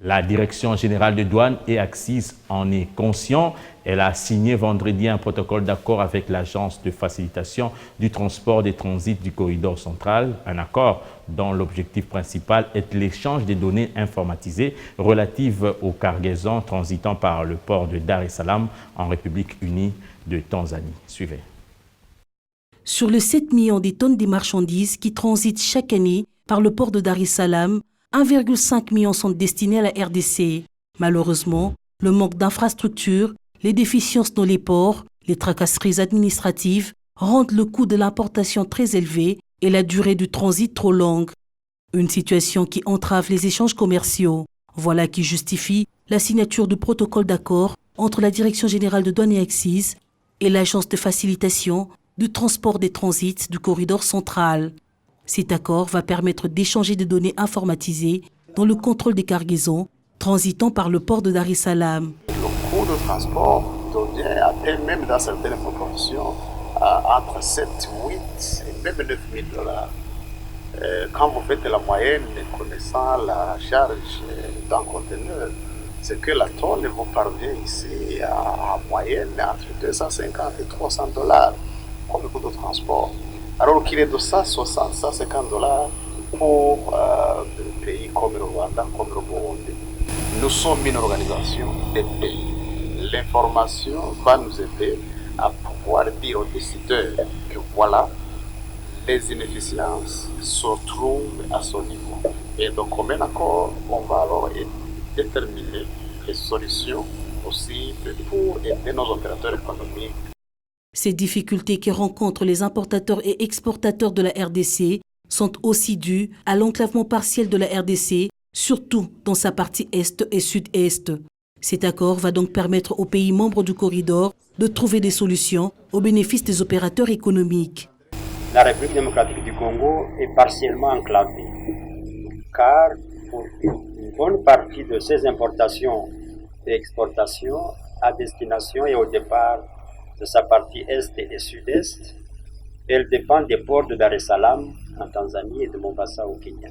La Direction générale de douane et Axis en est conscient. Elle a signé vendredi un protocole d'accord avec l'Agence de facilitation du transport des transits du corridor central, un accord dont l'objectif principal est l'échange des données informatisées relatives aux cargaisons transitant par le port de Dar es Salaam en République unie de Tanzanie. Suivez. Sur les 7 millions de tonnes de marchandises qui transitent chaque année par le port de Dar es Salaam, 1,5 million sont destinés à la RDC. Malheureusement, le manque d'infrastructures, les déficiences dans les ports, les tracasseries administratives rendent le coût de l'importation très élevé et la durée du transit trop longue. Une situation qui entrave les échanges commerciaux. Voilà qui justifie la signature du protocole d'accord entre la Direction générale de douane et Axis et l'Agence de facilitation du transport des transits du corridor central. Cet accord va permettre d'échanger des données informatisées dans le contrôle des cargaisons transitant par le port de Dar es Salaam. Le coût de transport atteint même dans certaines proportions entre 7, 8 et même 9 000 $. Quand vous faites la moyenne connaissant la charge d'un conteneur, c'est que la tonne vous parvient ici à moyenne entre 250 et 300 $ comme le coût de transport. Alors qu'il est de 160, 150 $ pour des pays comme le Rwanda, comme le Burundi. Nous sommes une organisation des pays. L'information va nous aider à pouvoir dire aux décideurs que voilà, les inefficiences se trouvent à ce niveau. Et donc, comme un accord, on va alors déterminer les solutions possibles pour aider nos opérateurs économiques. Ces difficultés que rencontrent les importateurs et exportateurs de la RDC sont aussi dues à l'enclavement partiel de la RDC, surtout dans sa partie est et sud-est. Cet accord va donc permettre aux pays membres du corridor de trouver des solutions au bénéfice des opérateurs économiques. La République démocratique du Congo est partiellement enclavée, car pour une bonne partie de ses importations et exportations à destination et au départ de sa partie est et sud-est, elle dépend des ports de Dar es Salaam en Tanzanie et de Mombasa au Kenya.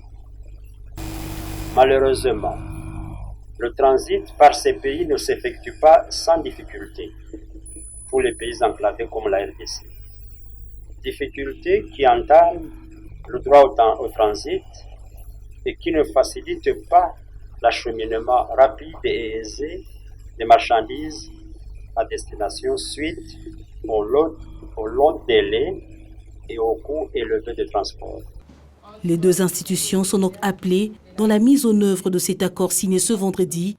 Malheureusement, le transit par ces pays ne s'effectue pas sans difficulté pour les pays enclavés comme la RDC. Difficultés qui entament le droit au transit et qui ne facilitent pas l'acheminement rapide et aisé des marchandises à destination suite au long délai et au coût élevé de transport. Les deux institutions sont donc appelées dans la mise en œuvre de cet accord signé ce vendredi.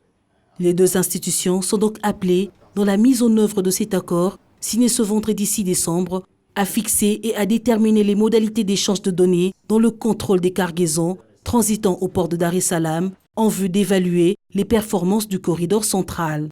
Les deux institutions sont donc appelées dans la mise en œuvre de cet accord signé ce vendredi 6 décembre à fixer et à déterminer les modalités d'échange de données dans le contrôle des cargaisons transitant au port de Dar es Salaam en vue d'évaluer les performances du corridor central.